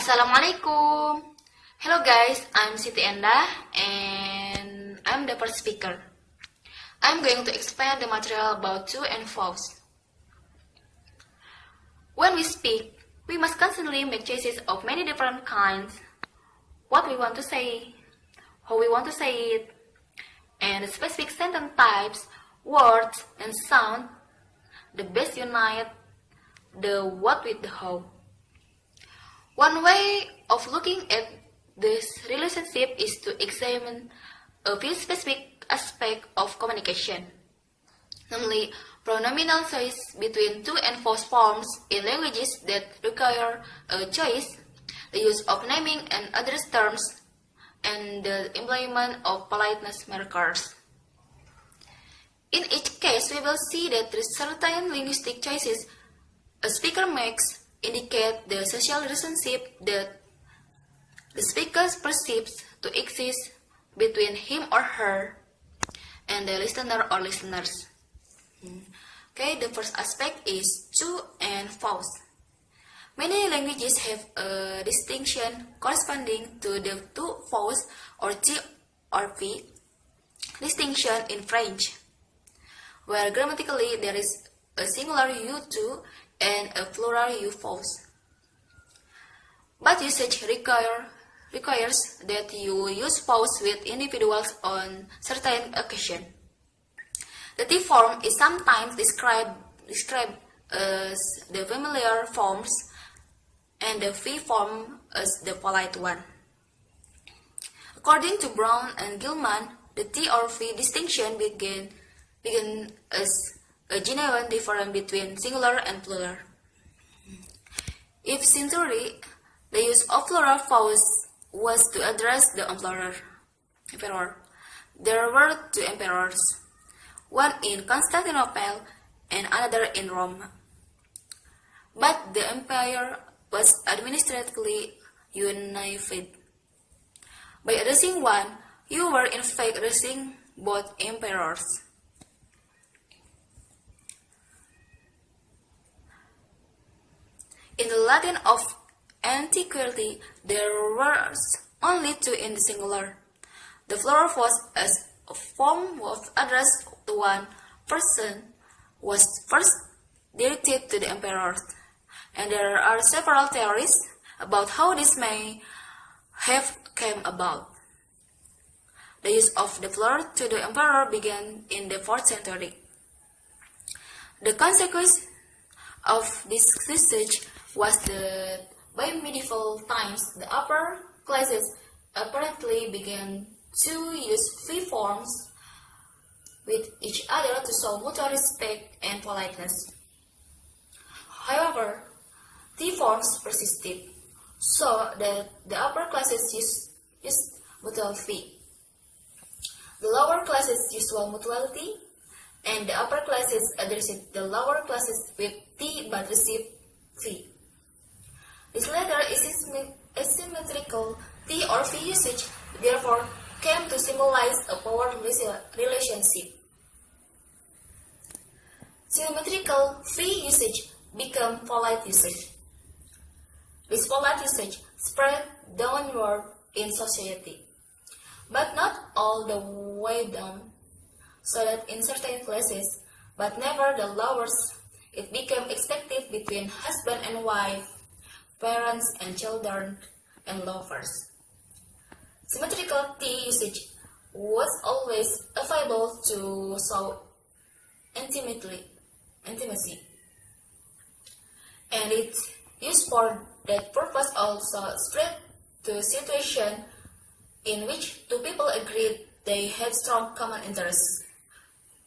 Assalamualaikum. Hello guys, I'm Siti Endah and I'm the first speaker. I'm going to explain the material about true and false. When we speak, we must constantly make choices of many different kinds. What we want to say, how we want to say it, and the specific sentence types, words, and sound, the best unite the what with the how. One way of looking at this relationship is to examine a few specific aspects of communication, namely pronominal choice between true and false forms in languages that require a choice, the use of naming and address terms, and the employment of politeness markers. In each case, we will see that certain linguistic choices a speaker makes indicate the social relationship that the speaker perceives to exist between him or her and the listener or listeners. Okay, the first aspect is true and false. Many languages have a distinction corresponding to the two false or T or P distinction in French, where grammatically there is a singular you true and a plural you false. But usage requires that you use false with individuals on certain occasion. The T form is sometimes described as the familiar forms and the V form as the polite one. According to Brown and Gilman, the T or V distinction begin as a genuine difference between singular and plural. If Sundari, the use of plural false was to address the emperor. There were two emperors, one in Constantinople and another in Rome. But the empire was administratively unified. By addressing one, you were in fact addressing both emperors. In the Latin of antiquity, there were only two in the singular. The plural was as a form of address to one person was first directed to the emperor, and there are several theories about how this may have come about. The use of the plural to the emperor began in the 4th century. The consequence of this usage was that by medieval times, the upper classes apparently began to use free forms with each other to show mutual respect and politeness. However, T forms persisted, so that the upper classes used mutual fee. The lower classes used mutuality, and the upper classes addressed the lower classes with T but received fee. This latter asymmetrical T or V usage therefore came to symbolize a power relationship. Symmetrical V usage became polite usage. This polite usage spread downward in society, but not all the way down, so that in certain places, but never the lowest, it became expected between husband and wife, parents and children, and lovers. Symmetrical T usage was always available to show intimacy, and its use for that purpose also spread to a situation in which two people agreed they had strong common interests.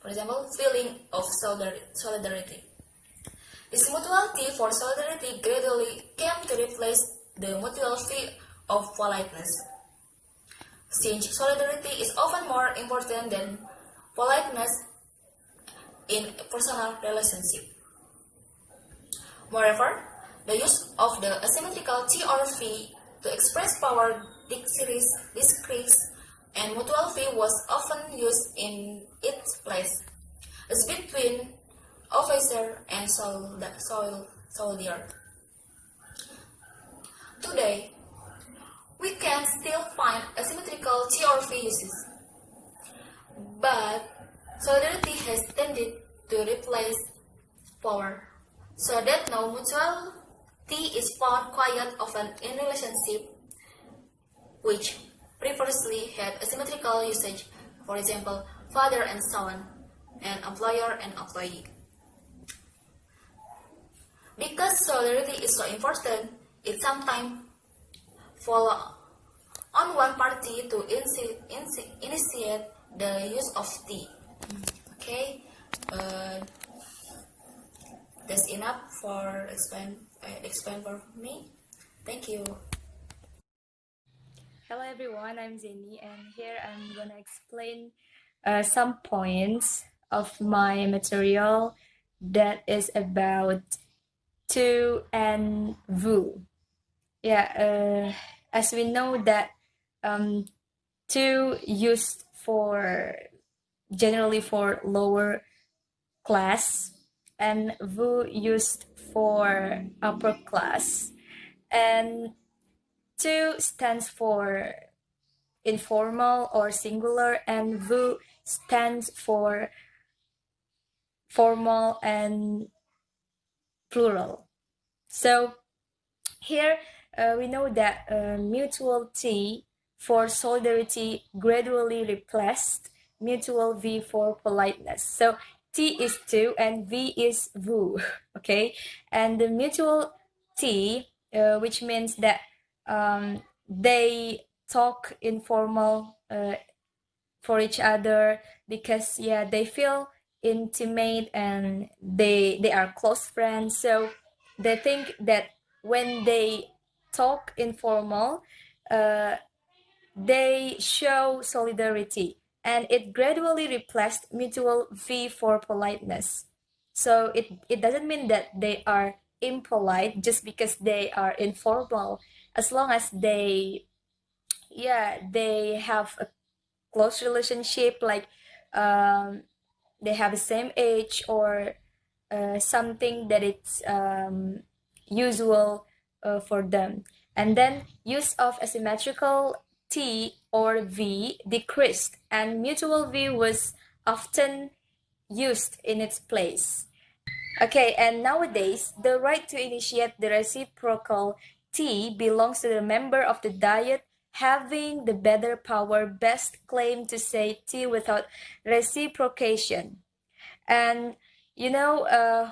For example, feeling of solidarity. This mutual T for solidarity gradually came to replace the mutual V of politeness, since solidarity is often more important than politeness in a personal relationship. Moreover, the use of the asymmetrical T or V to express power decrease and mutual V was often used in its place, as between officer and soldier. Today, we can still find asymmetrical T or V uses, but solidarity has tended to replace power, so that now mutuality is found quite often in relationship which previously had asymmetrical usage, for example, father and son, and employer and employee. Because solidarity is so important, it sometimes falls on one party to initiate the use of T. Okay, that's enough for explain for me. Thank you. Hello everyone, I'm Zenny, and here I'm gonna explain some points of my material that is about to and vous. Yeah, as we know that to used for generally for lower class and vous used for upper class, and to stands for informal or singular, and vous stands for formal and plural. So here we know that mutual T for solidarity gradually replaced mutual V for politeness. So T is to and V is vous, okay? And the mutual T, which means that they talk informal for each other because they feel intimate and they are close friends, so they think that when they talk informal they show solidarity, and it gradually replaced mutual V for politeness. So it doesn't mean that they are impolite just because they are informal, as long as they have a close relationship, like they have the same age or something that it's usual for them. And then use of asymmetrical T or V decreased, and mutual V was often used in its place. Okay, and nowadays, the right to initiate the reciprocal T belongs to the member of the Diet having the better power best claim to say T without reciprocation. And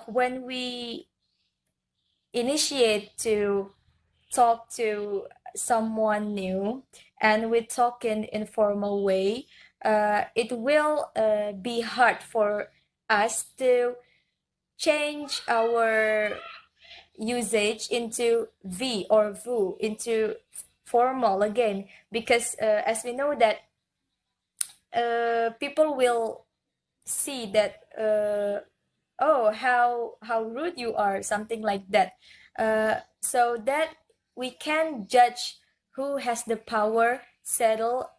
when we initiate to talk to someone new and we talk in informal way, it will be hard for us to change our usage into V or vous, into formal again, because as we know that people will see that oh, how rude you are, something like that, so that we can judge who has the power settle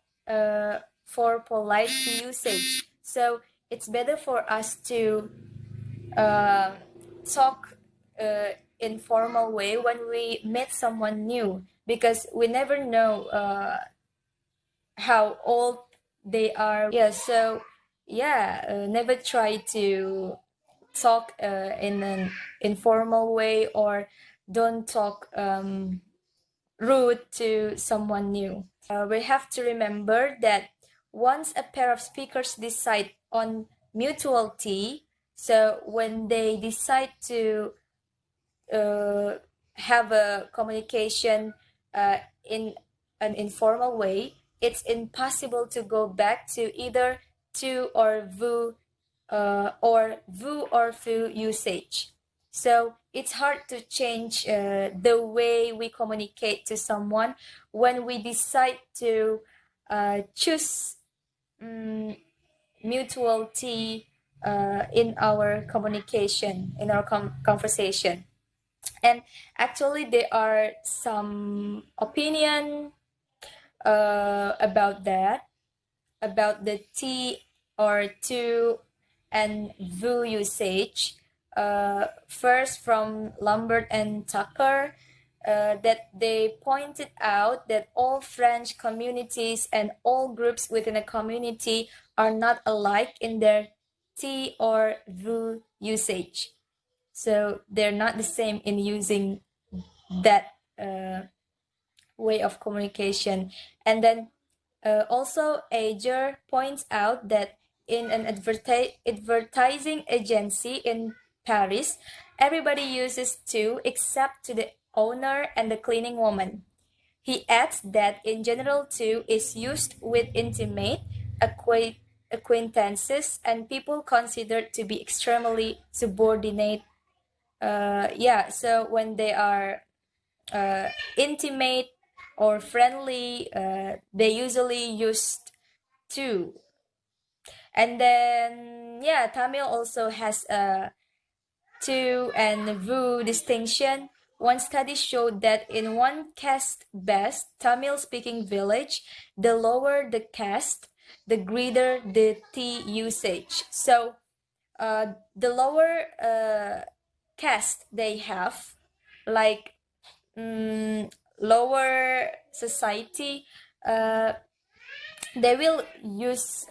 for polite usage. So it's better for us to talk informal way when we meet someone new, because we never know how old they are. Never try to talk in an informal way, or don't talk rude to someone new. We have to remember that once a pair of speakers decide on mutuality, so when they decide to have a communication in an informal way, it's impossible to go back to either to or vous or vous usage. So it's hard to change the way we communicate to someone when we decide to choose mutuality in our communication, in our conversation. And actually there are some opinion about that, about the T or to and vous usage. First from Lambert and Tucker, that they pointed out that all French communities and all groups within a community are not alike in their ti or vous usage. So they're not the same in using that way of communication. And then also Ager points out that in an advertising agency in Paris, everybody uses tu except to the owner and the cleaning woman. He adds that in general tu is used with intimate acquaintances and people considered to be extremely subordinate. So when they are intimate or friendly, they usually use tu. And then Tamil also has a tu and vu distinction. One study showed that in one caste based Tamil speaking village, the lower the caste, the greater the ti usage. So the lower caste they have, like lower society, they will use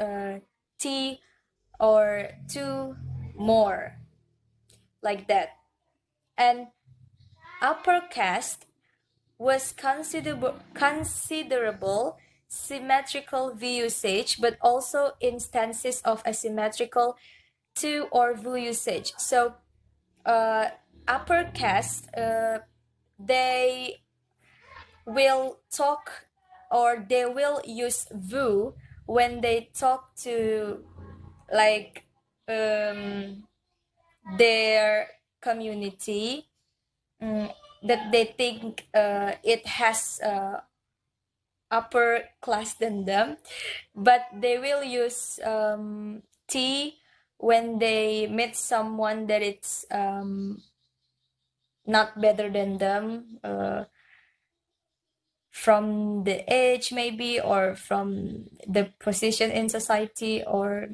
ti or tu more, like that. And upper caste was considerable symmetrical v usage, but also instances of asymmetrical tu or vu usage. So upper caste, they will talk or they will use vu when they talk to like their community that they think it has upper class than them, but they will use ti when they meet someone that it's not better than them, from the age maybe, or from the position in society, or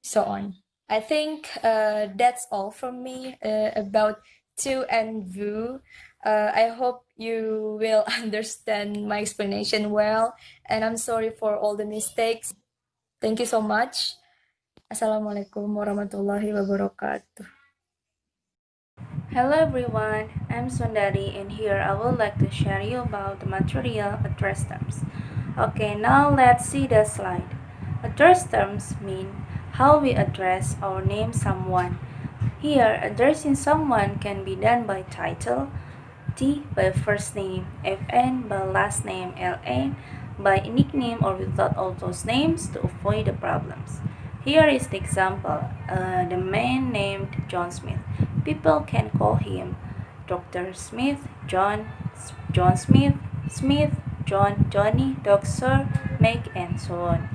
so on. I think that's all from me about tu and vu. I hope you will understand my explanation well, and I'm sorry for all the mistakes. Thank you so much. Assalamualaikum warahmatullahi wabarakatuh. Hello everyone, I'm Sundari and here I would like to share you about the material address terms. Okay, now let's see the slide. Address terms mean how we address or name someone. Here, addressing someone can be done by title, T by first name, FN by last name, LN by nickname or without all those names to avoid the problems. Here is the example. The man named John Smith. People can call him Dr. Smith, John Smith, Smith, John, Johnny, Dr. Meg, and so on.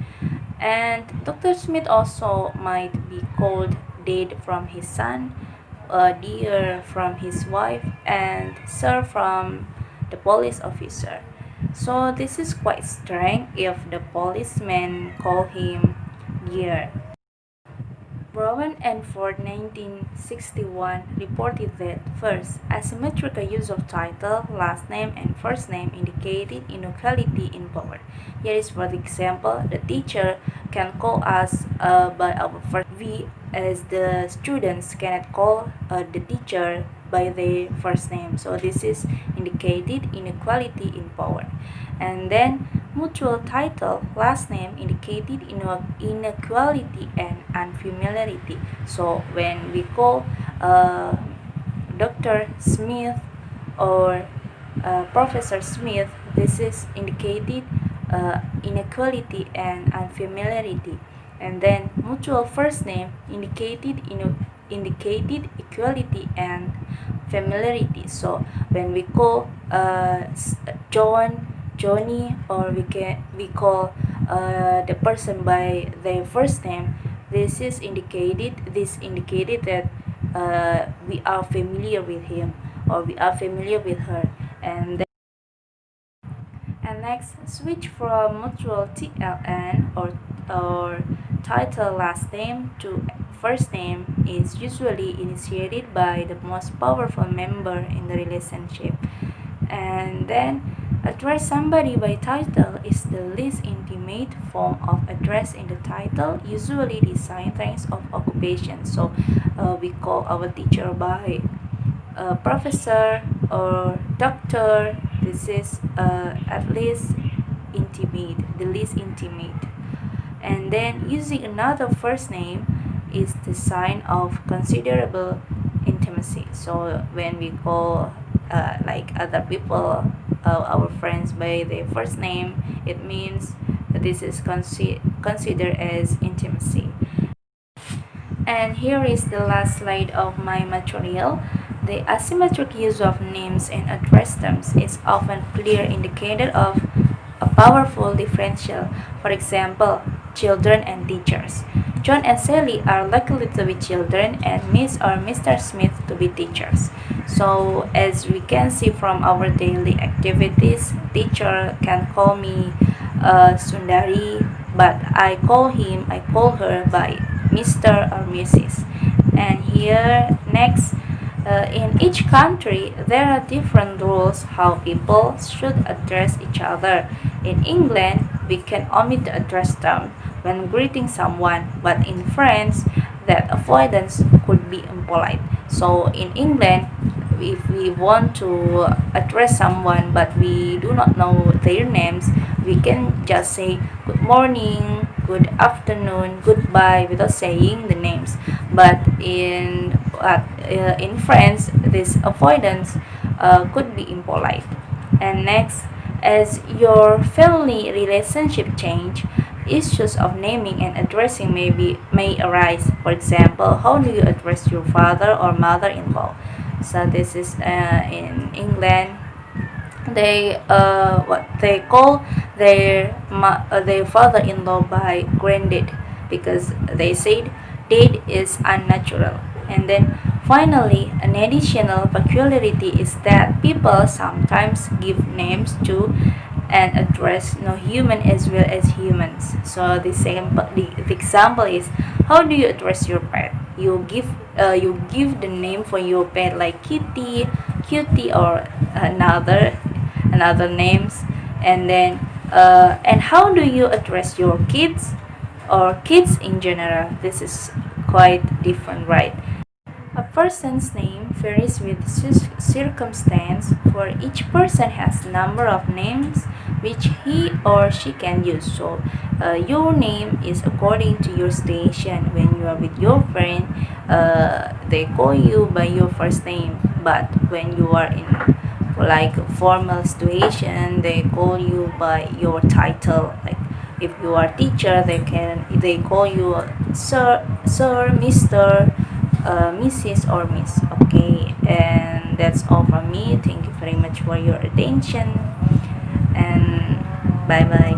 And Dr. Smith also might be called Dad from his son, Dear from his wife, and Sir from the police officer. So this is quite strange if the policeman call him Dear. Brown and Ford 1961 reported that first, asymmetrical use of title, last name, and first name indicated inequality in power. Here is for example, the teacher can call us by our first V, as the students cannot call the teacher by their first name. So this is indicated inequality in power. And then mutual title, last name indicated inequality and unfamiliarity. So when we call Dr. Smith or Professor Smith, this is indicated inequality and unfamiliarity. And then mutual first name indicated equality and familiarity. So when we call John, Johnny, or we call the person by their first name, this indicated that we are familiar with him or we are familiar with her. And next, switch from mutual TLN or title last name to first name is usually initiated by the most powerful member in the relationship. And then address somebody by title is the least intimate form of address in the title, usually designed ranks of occupation. So we call our teacher by professor or doctor. This is at least intimate, the least intimate. And then using another first name is the sign of considerable intimacy. So when we call like other people, our friends by their first name, it means that this is considered as intimacy. And here is the last slide of my material. The asymmetric use of names and address terms is often clear indicator of a powerful differential. For example, children and teachers. John and Sally are likely to be children and Miss or Mr. Smith to be teachers. So as we can see from our daily activities, teacher can call me Sundari, but I call her by Mr. or Mrs. And here next, in each country there are different rules how people should address each other. In England, we can omit the address term when greeting someone, but in France, that avoidance could be impolite. So in England, if we want to address someone but we do not know their names, we can just say good morning, good afternoon, goodbye without saying the names. But in France, this avoidance could be impolite. And next, as your family relationship change, issues of naming and addressing may arise. For example, how do you address your father or mother-in-law? So this is in England. They call their father-in-law by granddad because they said dad is unnatural. And then finally, an additional peculiarity is that people sometimes give names to and address no human as well as humans. So the example is, how do you address your pet? You give the name for your pet like kitty, cutie, or another names. And then and how do you address your kids or kids in general? This is quite different, right? A person's name varies with circumstance, for each person has a number of names which he or she can use. So your name is according to your station. When you are with your friend, they call you by your first name, but when you are in like a formal situation, they call you by your title. Like if you are teacher, they call you sir, Mr., Mrs. or Miss. Okay, and that's all from me. Thank you very much for your attention, and bye bye.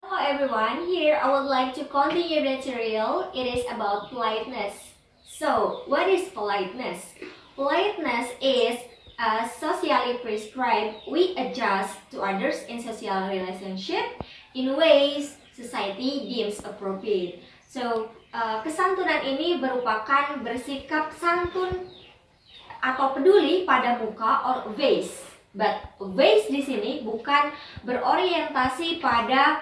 Hello everyone, here I would like to continue the material. It is about politeness. So, what is politeness? Politeness is socially prescribed we adjust to others in social relationship in ways society deems appropriate. So, kesantunan ini merupakan bersikap santun atau peduli pada muka or face. But face di sini bukan berorientasi pada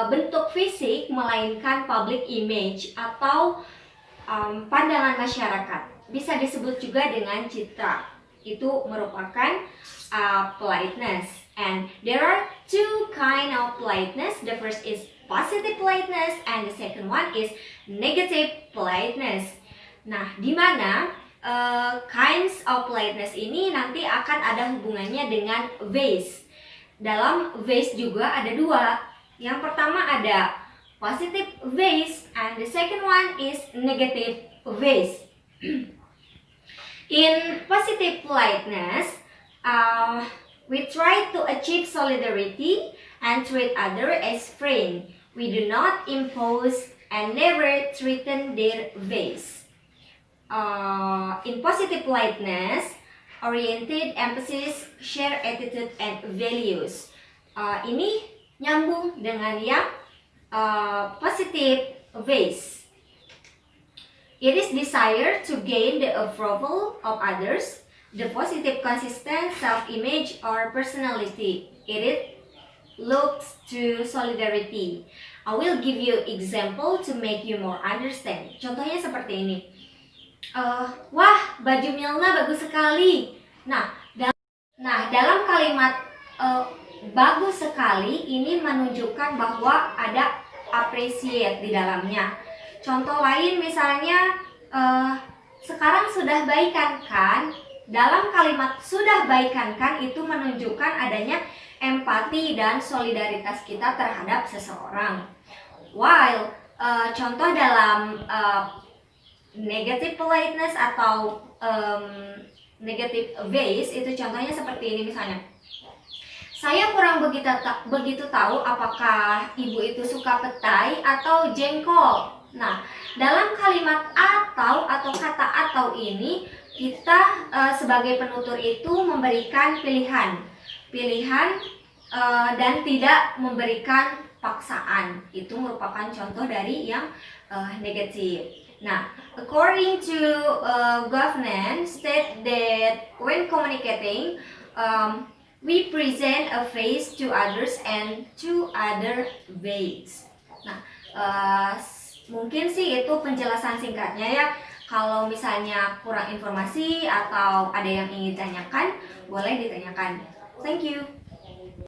bentuk fisik, melainkan public image atau pandangan masyarakat. Bisa disebut juga dengan citra. Itu merupakan politeness. And there are two kind of politeness. The first is positive politeness and the second one is negative politeness. Nah, di mana kinds of politeness ini nanti akan ada hubungannya dengan ways. Dalam ways juga ada dua. Yang pertama ada positive ways and the second one is negative ways. In positive politeness, we try to achieve solidarity and treat others as friends. We do not impose and never threaten their ways. In positive politeness, oriented emphasis, share attitude and values. Ini nyambung dengan yang positive ways. It is desire to gain the approval of others, the positive, consistent self-image or personality. It looks to solidarity. I will give you example to make you more understand. Contohnya seperti ini. Wah, baju Milna bagus sekali. Nah, dalam kalimat bagus sekali ini menunjukkan bahwa ada appreciate di dalamnya. Contoh lain misalnya, sekarang sudah baikan kan? Dalam kalimat sudah baikan kan itu menunjukkan adanya empati dan solidaritas kita terhadap seseorang. While contoh dalam negative politeness atau negative ways itu contohnya seperti ini misalnya. Saya kurang begitu tahu apakah ibu itu suka petai atau jengkol. Nah, dalam kalimat atau kata atau ini kita sebagai penutur itu memberikan pilihan dan tidak memberikan paksaan. Itu merupakan contoh dari yang negatif. Nah, according to governance state that when communicating, we present a face to others and to other ways. Nah, mungkin sih itu penjelasan singkatnya ya. Kalau misalnya kurang informasi atau ada yang ingin ditanyakan, boleh ditanyakan. Thank you.